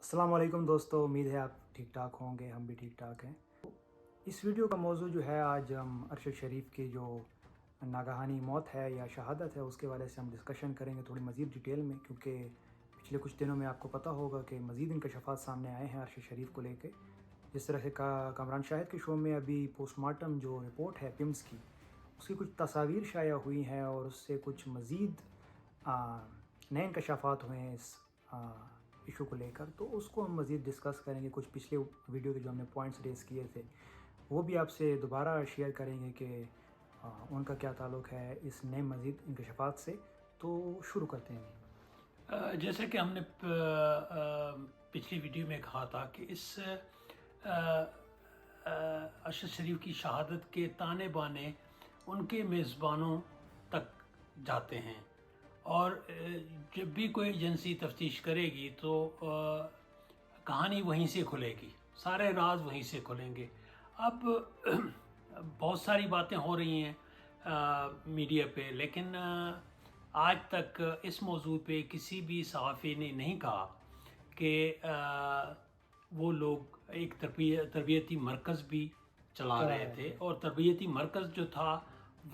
السلام علیکم دوستو، امید ہے آپ ٹھیک ٹھاک ہوں گے، ہم بھی ٹھیک ٹھاک ہیں۔ اس ویڈیو کا موضوع جو ہے، آج ہم ارشد شریف کی جو ناگہانی موت ہے یا شہادت ہے اس کے بارے سے ہم ڈسکشن کریں گے تھوڑی مزید ڈیٹیل میں، کیونکہ پچھلے کچھ دنوں میں آپ کو پتہ ہوگا کہ مزید انکشافات سامنے آئے ہیں ارشد شریف کو لے کے۔ جس طرح سے کامران شاہد کے شو میں ابھی پوسٹ مارٹم جو رپورٹ ہے پمس کی، اس کی کچھ تصاویر شائع ہوئی ہیں اور اس سے کچھ مزید نئے انکشافات ہوئے ہیں اس ایشو کو لے کر، تو اس کو ہم مزید ڈسکس کریں گے۔ کچھ پچھلے ویڈیو کے جو ہم نے پوائنٹس ریز کیے تھے وہ بھی آپ سے دوبارہ شیئر کریں گے کہ ان کا کیا تعلق ہے اس نئے مزید انکشافات سے۔ تو شروع کرتے ہیں۔ جیسا کہ ہم نے پچھلی ویڈیو میں کہا تھا کہ اس ارشد شریف کی شہادت کے تانے بانے ان کے میزبانوں تک جاتے ہیں، اور جب بھی کوئی ایجنسی تفتیش کرے گی تو کہانی وہیں سے کھلے گی، سارے راز وہیں سے کھلیں گے۔ اب بہت ساری باتیں ہو رہی ہیں میڈیا پہ، لیکن آج تک اس موضوع پہ کسی بھی صحافی نے نہیں کہا کہ وہ لوگ ایک تربیتی مرکز بھی چلا رہے تھے، اور تربیتی مرکز جو تھا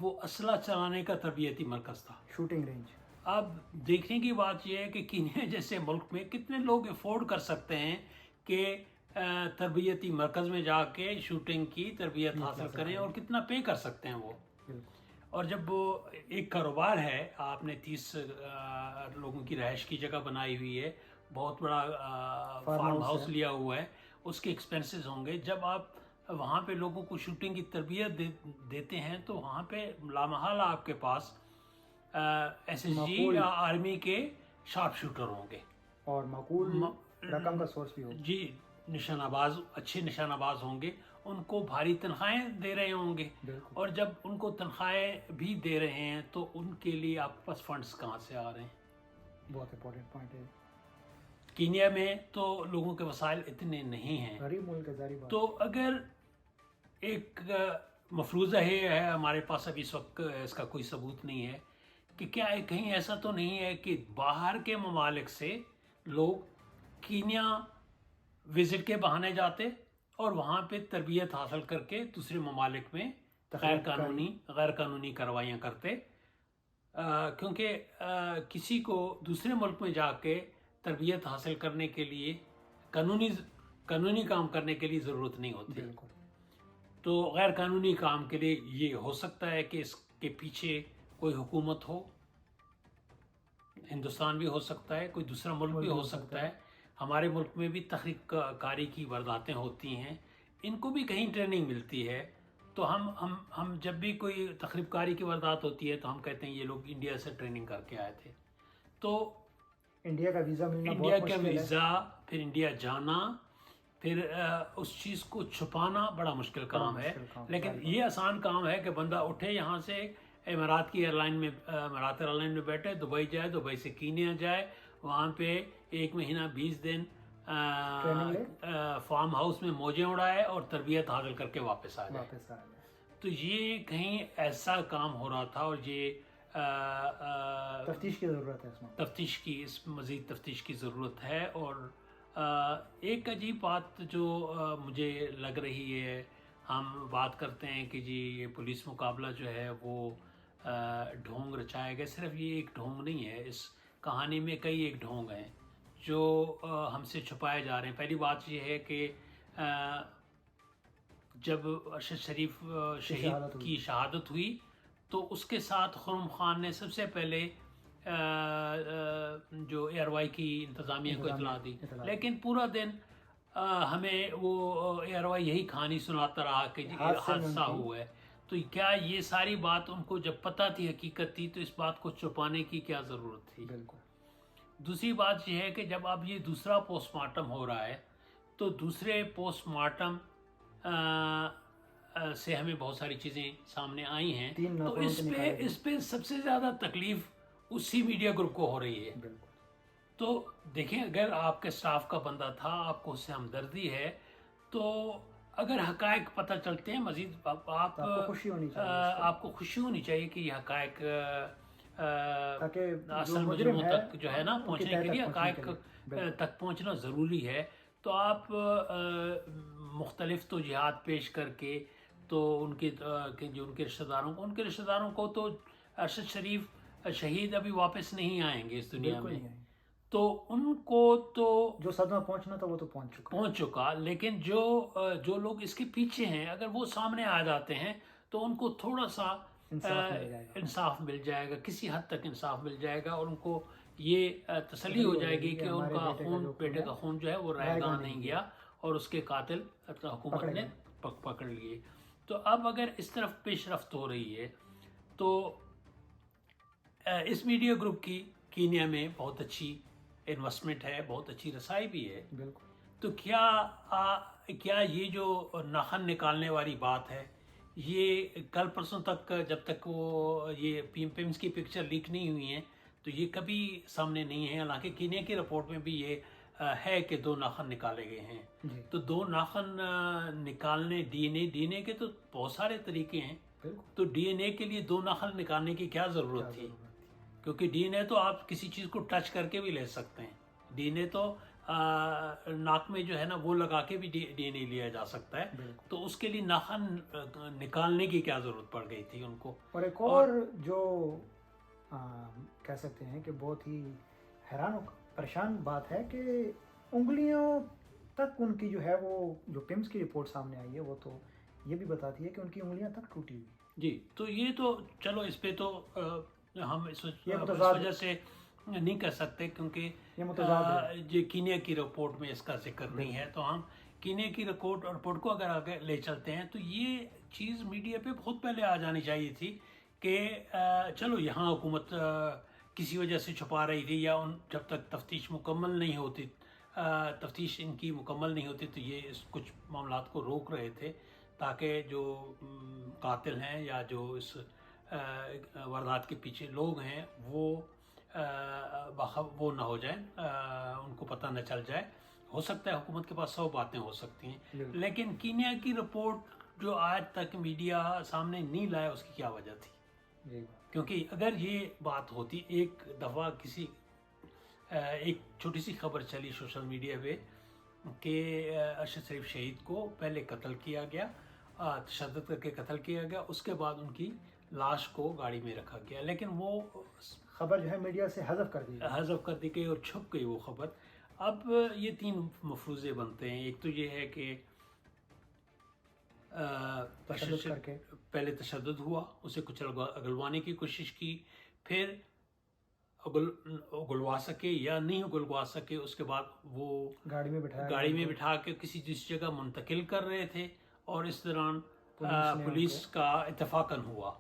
وہ اسلحہ چلانے کا تربیتی مرکز تھا، شوٹنگ رینج۔ اب دیکھنے کی بات یہ ہے کہ کینیا جیسے ملک میں کتنے لوگ افورڈ کر سکتے ہیں کہ تربیتی مرکز میں جا کے شوٹنگ کی تربیت حاصل کریں، اور کتنا پے کر سکتے ہیں وہ۔ اور جب وہ ایک کاروبار ہے، آپ نے 30 لوگوں کی رہائش کی جگہ بنائی ہوئی ہے، بہت بڑا فارم ہاؤس لیا ہوا ہے، اس کے ایکسپینسز ہوں گے۔ جب آپ وہاں پہ لوگوں کو شوٹنگ کی تربیت دیتے ہیں تو وہاں پہ لامحالہ آپ کے پاس ایس ایس جی یا آرمی کے شارپ شوٹر ہوں گے، اور معقول رقم کا سورس بھی ہوگا۔ جی، نشانہ باز، اچھے نشانہ باز ہوں گے، ان کو بھاری تنخواہیں دے رہے ہوں گے، اور جب ان کو تنخواہیں بھی دے رہے ہیں تو ان کے لیے آپ کے پاس فنڈز کہاں سے آ رہے ہیں؟ بہت امپورٹنٹ پوائنٹ ہے۔ کینیا میں تو لوگوں کے وسائل اتنے نہیں ہیں، غریب ملک ہے، ظاہری بات۔ تو اگر ایک مفروضہ ہے ہمارے پاس ابھی اس وقت اس کا کوئی ثبوت نہیں ہے کہ کیا کہیں ایسا تو نہیں ہے کہ باہر کے ممالک سے لوگ کینیا وزٹ کے بہانے جاتے اور وہاں پہ تربیت حاصل کر کے دوسرے ممالک میں غیر قانونی کارروائیاں کرتے، کیونکہ کسی کو دوسرے ملک میں جا کے تربیت حاصل کرنے کے لیے قانونی کام کرنے کے لیے ضرورت نہیں ہوتی۔ تو غیر قانونی کام کے لیے یہ ہو سکتا ہے کہ اس کے پیچھے کوئی حکومت ہو، ہندوستان بھی ہو سکتا ہے، کوئی دوسرا ملک بھی ہو سکتا ہے۔ ہمارے ملک میں بھی تحقیق کاری کی وارداتیں ہوتی ہیں، ان کو بھی کہیں ٹریننگ ملتی ہے، تو ہم جب بھی کوئی تخریب کاری کی واردات ہوتی ہے تو ہم کہتے ہیں یہ لوگ انڈیا سے ٹریننگ کر کے آئے تھے۔ تو انڈیا کا ویزا ملنا انڈیا بہت کا مشکل ہے، ویزا، پھر انڈیا جانا، پھر اس چیز کو چھپانا بڑا مشکل کام ہے، لیکن یہ آسان کام ہے کہ بندہ اٹھے یہاں سے امارات کی امارات ایئر لائن میں بیٹھے، دبئی جائے، دبئی سے کینیا جائے، وہاں پہ 1 مہینہ 20 دن فارم ہاؤس میں موجیں اڑائے اور تربیت حاصل کر کے واپس آ جائے۔ تو یہ کہیں ایسا کام ہو رہا تھا، اور یہ تفتیش کی ضرورت ہے، اس مزید تفتیش کی ضرورت ہے۔ اور ایک عجیب بات جو مجھے لگ رہی ہے، ہم بات کرتے ہیں کہ جی یہ پولیس مقابلہ جو ہے وہ ڈھونگ رچایا گیا، صرف یہ ایک ڈھونگ نہیں ہے، اس کہانی میں کئی ایک ڈھونگ ہیں جو ہم سے چھپائے جا رہے ہیں۔ پہلی بات یہ ہے کہ جب ارشد شریف شہید کی شہادت ہوئی تو اس کے ساتھ خرم خان نے سب سے پہلے جو ایئر وائی کی انتظامیہ کو اطلاع دی، لیکن پورا دن ہمیں وہ ایئر وائی یہی کہانی سناتا رہا کہ حادثہ ہوا ہے۔ تو کیا یہ ساری بات ان کو جب پتہ تھی، حقیقت تھی، تو اس بات کو چھپانے کی کیا ضرورت تھی؟ دوسری بات یہ ہے کہ جب اب یہ دوسرا پوسٹ مارٹم ہو رہا ہے تو دوسرے پوسٹ مارٹم سے ہمیں بہت ساری چیزیں سامنے آئی ہیں، تو اس پہ سب سے زیادہ تکلیف اسی میڈیا گروپ کو ہو رہی ہے۔ تو دیکھیں، اگر آپ کے سٹاف کا بندہ تھا، آپ کو اس سے ہمدردی ہے، تو اگر حقائق پتہ چلتے ہیں، مزید آپ کو خوشی ہونی چاہیے کہ یہ حقائق تاکہ جو اصل مجرم مجرموں ہے تک جو ہے نا ان کی پہنچنے تہہ کے تک لیے پہنچنے حقائق کے لیے بالکل تک پہنچنا ضروری ہے. تو آپ مختلف توجیہات پیش کر کے تو ان کے جو ان کے رشتہ داروں کو تو ارشد شریف شہید ابھی واپس نہیں آئیں گے اس دنیا بالکل میں, نہیں آئیں. تو ان کو تو جو صدمہ پہنچنا تھا وہ تو پہنچ چکا. لیکن جو لوگ اس کے پیچھے ہیں اگر وہ سامنے آ جاتے ہیں تو ان کو تھوڑا سا انصاف مل جائے گا. انصاف مل جائے گا, کسی حد تک انصاف مل جائے گا, اور ان کو یہ تسلی ہو جائے گی کہ ان ہمارے کا بیٹے ہے کا خون جو ہے وہ رائے گاہ نہیں گیا اور اس کے قاتل حکومت پکڑے نے گئے. پکڑ لیے. تو اب اگر اس طرف پیش رفت ہو رہی ہے تو اس میڈیا گروپ کی کینیا میں بہت اچھی انویسٹمنٹ ہے, بہت اچھی رسائی بھی ہے. بالکل. تو کیا یہ جو ناخن نکالنے والی بات ہے یہ کل پرسوں تک جب تک وہ یہ پیمز کی پکچر لیک نہیں ہوئی ہیں تو یہ کبھی سامنے نہیں ہے, حالانکہ کینیا کی رپورٹ میں بھی یہ ہے کہ 2 ناخن نکالے گئے ہیں. جی. تو 2 ناخن نکالنے ڈی این اے کے تو بہت سارے طریقے ہیں, تو ڈی این اے کے لیے 2 ناخن نکالنے کی کیا ضرورت تھی, کیونکہ ڈی این اے تو آپ کسی چیز کو ٹچ کر کے بھی لے سکتے ہیں. ڈی این اے تو ناک میں جو ہے نا وہ لگا کے بھی ڈی این اے لیا جا سکتا ہے, تو اس کے لیے ناخن نکالنے کی کیا ضرورت پڑ گئی تھی ان کو. اور ایک اور جو کہہ سکتے ہیں کہ بہت ہی حیران و پریشان بات ہے کہ انگلیوں تک ان کی جو ہے وہ جو پیمز کی رپورٹ سامنے آئی ہے وہ تو یہ بھی بتاتی ہے کہ ان کی انگلیاں تک ٹوٹی ہوئی. جی, تو یہ تو چلو اس پہ تو ہم اس وجہ سے نہیں کر سکتے کیونکہ یہ کینیا کی رپورٹ میں اس کا ذکر نہیں ہے. تو ہم کینیا کی رپورٹ کو اگر آگے لے چلتے ہیں تو یہ چیز میڈیا پہ بہت پہلے آ جانی چاہیے تھی کہ چلو یہاں حکومت کسی وجہ سے چھپا رہی تھی, یا جب تک تفتیش مکمل نہیں ہوتی, تفتیش ان کی مکمل نہیں ہوتی تو یہ کچھ معاملات کو روک رہے تھے تاکہ جو قاتل ہیں یا جو اس واردات کے پیچھے لوگ ہیں وہ نہ ہو جائیں, ان کو پتہ نہ چل جائے. ہو سکتا ہے حکومت کے پاس 100 باتیں ہو سکتی ہیں, لیکن کینیا کی رپورٹ جو آج تک میڈیا سامنے نہیں لایا اس کی کیا وجہ تھی؟ کیونکہ اگر یہ بات ہوتی, ایک دفعہ ایک چھوٹی سی خبر چلی سوشل میڈیا پہ کہ ارشد شریف شہید کو پہلے قتل کیا گیا, تشدد کر کے قتل کیا گیا, اس کے بعد ان کی لاش کو گاڑی میں رکھا گیا, لیکن وہ خبر جو ہے میڈیا سے حذف کر دی گئی اور چھپ گئی وہ خبر. اب یہ 3 مفروضے بنتے ہیں. ایک تو یہ ہے کہ پہلے تشدد ہوا, اسے کچھ اگلوانے کی کوشش کی, پھر اگلوا سکے یا نہیں اگلوا سکے, اس کے بعد وہ گاڑی میں بٹھا کے کسی دوسری جگہ منتقل کر رہے تھے, اور اس دوران پولیس کا اتفاقاً ہوا,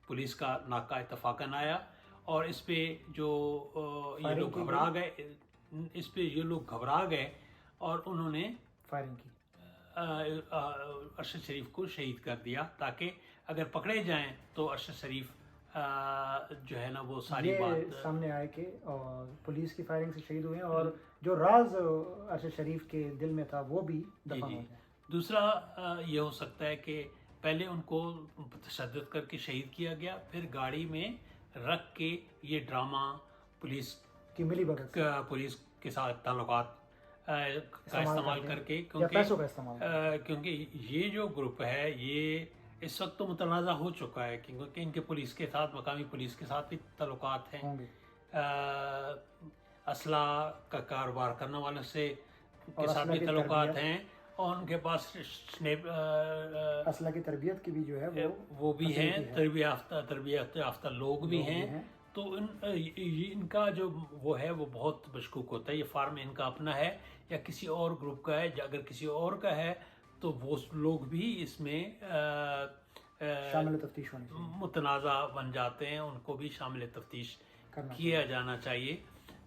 پولیس کا ناکہ اتفاقاً آیا, اور اس پہ جو یہ لوگ گھبرا گئے اور انہوں نے فائرنگ کی, ارشد شریف کو شہید کر دیا تاکہ اگر پکڑے جائیں تو ارشد شریف جو ہے نا وہ ساری بات سامنے آئے کہ پولیس کی فائرنگ سے شہید ہوئے ہیں, اور جو راز ارشد شریف کے دل میں تھا وہ بھی دفن ہو جائے. دوسرا یہ ہو سکتا ہے کہ پہلے ان کو تشدد کر کے شہید کیا گیا, پھر گاڑی میں رکھ کے یہ ڈرامہ پولیس کی ملی بھگت پولیس کے ساتھ تعلقات کا استعمال کر کے, کیونکہ یہ جو گروپ ہے یہ اس وقت تو متنازع ہو چکا ہے کیونکہ ان کے پولیس کے ساتھ, مقامی پولیس کے ساتھ بھی تعلقات ہیں, اسلحہ کا کاروبار کرنے والوں کے ساتھ بھی تعلقات ہیں, اور ان کے پاس اسلحہ کی تربیت کی بھی جو ہے وہ بھی ہیں, تربیت یافتہ لوگ بھی ہیں. تو ان کا جو وہ ہے وہ بہت مشکوک ہوتا ہے. یہ فارم ان کا اپنا ہے یا کسی اور گروپ کا ہے, اگر کسی اور کا ہے تو وہ لوگ بھی اس میں شامل تفتیش ہونے چاہیے, متنازع بن جاتے ہیں, ان کو بھی شامل تفتیش کیا جانا چاہیے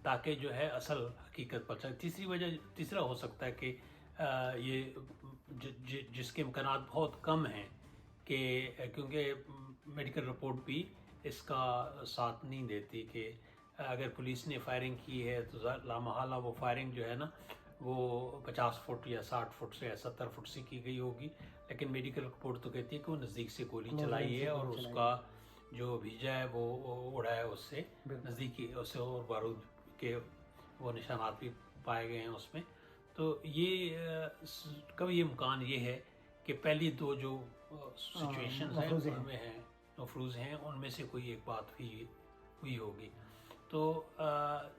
تاکہ جو ہے اصل حقیقت پر چلے. تیسرا ہو سکتا ہے کہ یہ جس کے امکانات بہت کم ہیں کہ کیونکہ میڈیکل رپورٹ بھی اس کا ساتھ نہیں دیتی کہ اگر پولیس نے فائرنگ کی ہے تو لامحالہ وہ فائرنگ جو ہے نا وہ 50 فٹ یا 60 فٹ سے یا 70 فٹ سے کی گئی ہوگی, لیکن میڈیکل رپورٹ تو کہتی ہے کہ وہ نزدیک سے گولی چلائی ہے اور اس کا جو بھیجا ہے وہ اڑا ہے اس سے بالکل۔ نزدیکی اس سے، اور بارود کے وہ نشانات بھی پائے گئے ہیں اس میں. تو یہ کبھی امکان یہ ہے کہ پہلی دو جو سچویشنز ہیں مفروضے ان ہیں۔ میں ہیں، مفروض ہیں، ان میں سے کوئی ایک بات ہوئی ہوگی. تو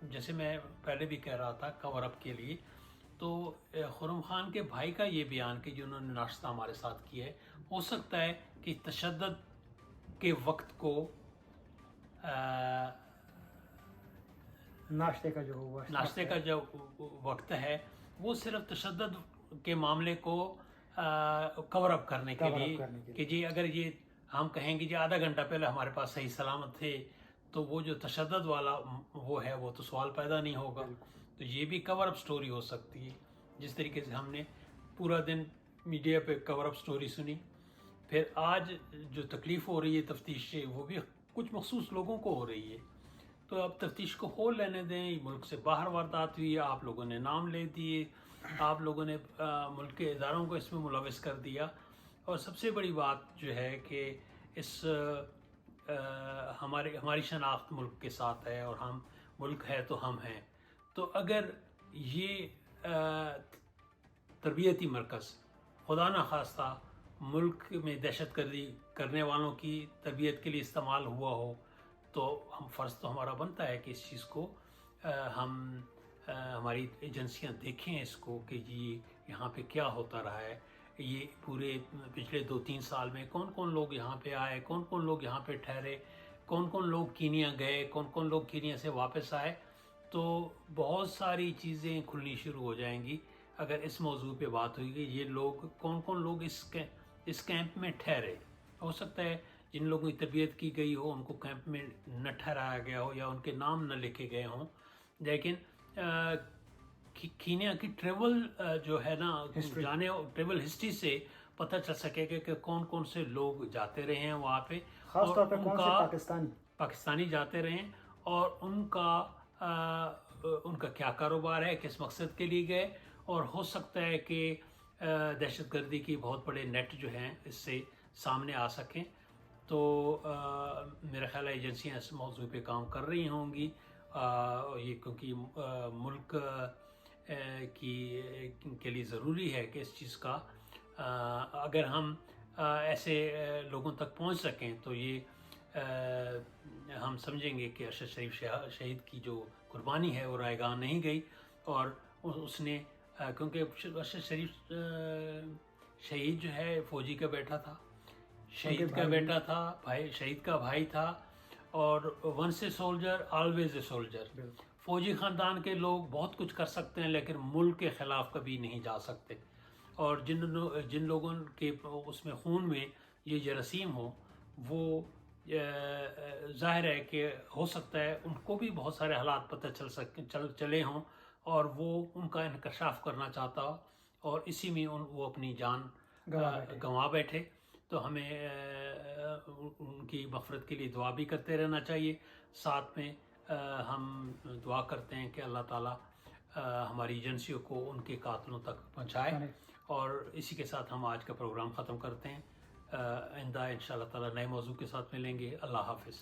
جیسے میں پہلے بھی کہہ رہا تھا کور اپ کے لیے، تو خرم خان کے بھائی کا یہ بیان کہ جنہوں نے ناشتہ ہمارے ساتھ کیا ہے، ہو سکتا ہے کہ تشدد کے وقت کو ناشتے کا جو ہوا، ناشتے کا جو وقت ہے وہ صرف تشدد کے معاملے کو کور اپ کرنے کے لیے کہ جی اگر یہ ہم کہیں گے جی آدھا گھنٹہ پہلے ہمارے پاس صحیح سلامت تھے تو وہ جو تشدد والا وہ ہے وہ تو سوال پیدا نہیں ہوگا. تو یہ بھی کور اپ سٹوری ہو سکتی ہے. جس طریقے سے ہم نے پورا دن میڈیا پہ کور اپ سٹوری سنی، پھر آج جو تکلیف ہو رہی ہے تفتیش سے وہ بھی کچھ مخصوص لوگوں کو ہو رہی ہے. تو اب تفتیش کو ہول لینے دیں. ملک سے باہر واردات ہوئی، آپ لوگوں نے نام لے دیے، آپ لوگوں نے ملک کے اداروں کو اس میں ملوث کر دیا. اور سب سے بڑی بات جو ہے کہ اس ہماری شناخت ملک کے ساتھ ہے، اور ہم ملک ہے تو ہم ہیں. تو اگر یہ تربیتی مرکز خدا نخواستہ ملک میں دہشت گردی کرنے والوں کی تربیت کے لیے استعمال ہوا ہو، تو فرض تو ہمارا بنتا ہے کہ اس چیز کو ہماری ایجنسیاں دیکھیں اس کو کہ جی یہاں پہ کیا ہوتا رہا ہے. یہ پورے پچھلے 2-3 سال میں کون کون لوگ یہاں پہ آئے، کون کون لوگ یہاں پہ ٹھہرے، کون کون لوگ کینیا گئے، کون کون لوگ کینیا سے واپس آئے. تو بہت ساری چیزیں کھلنی شروع ہو جائیں گی اگر اس موضوع پہ بات ہوئی کہ یہ لوگ کون کون لوگ اس کیمپ میں ٹھہرے. ہو سکتا ہے جن لوگوں کی تربیت کی گئی ہو ان کو کیمپ میں نہ ٹھہرایا گیا ہو یا ان کے نام نہ لکھے گئے ہوں، لیکن کینیا کی ٹریول جو ہے نا ٹریول ہسٹری سے پتہ چل سکے گا کہ کون کون سے لوگ جاتے رہے ہیں وہاں پہ، خاص طور پہ کون سے پاکستانی جاتے رہے ہیں، اور ان کا کیا کاروبار ہے، کس مقصد کے لیے گئے. اور ہو سکتا ہے کہ دہشت گردی کی بہت بڑے نیٹ جو ہیں اس سے سامنے آ سکیں. تو میرا خیال ہے ایجنسیاں اس موضوع پہ کام کر رہی ہوں گی. یہ کیونکہ ملک کے لیے ضروری ہے کہ اس چیز کا اگر ہم ایسے لوگوں تک پہنچ سکیں تو یہ ہم سمجھیں گے کہ ارشد شریف شہید کی جو قربانی ہے وہ رائے گاہ نہیں گئی. اور اس نے کیونکہ ارشد شریف شہید جو ہے فوجی کا بیٹا تھا، شہید کا بیٹا تھا، شہید کا بھائی تھا، اور once a soldier always a soldier. فوجی خاندان کے لوگ بہت کچھ کر سکتے ہیں لیکن ملک کے خلاف کبھی نہیں جا سکتے. اور جن لوگوں کے اس میں خون میں یہ جراثیم ہو، وہ ظاہر ہے کہ ہو سکتا ہے ان کو بھی بہت سارے حالات پتہ چلے ہوں اور وہ ان کا انکشاف کرنا چاہتا ہو، اور اسی میں وہ اپنی جان گنوا بیٹھے. تو ہمیں ان کی مغفرت کے لیے دعا بھی کرتے رہنا چاہیے. ساتھ میں ہم دعا کرتے ہیں کہ اللہ تعالیٰ ہماری ایجنسیوں کو ان کے قاتلوں تک پہنچائے. اور اسی کے ساتھ ہم آج کا پروگرام ختم کرتے ہیں. آئندہ انشاءاللہ تعالیٰ نئے موضوع کے ساتھ ملیں گے. اللہ حافظ.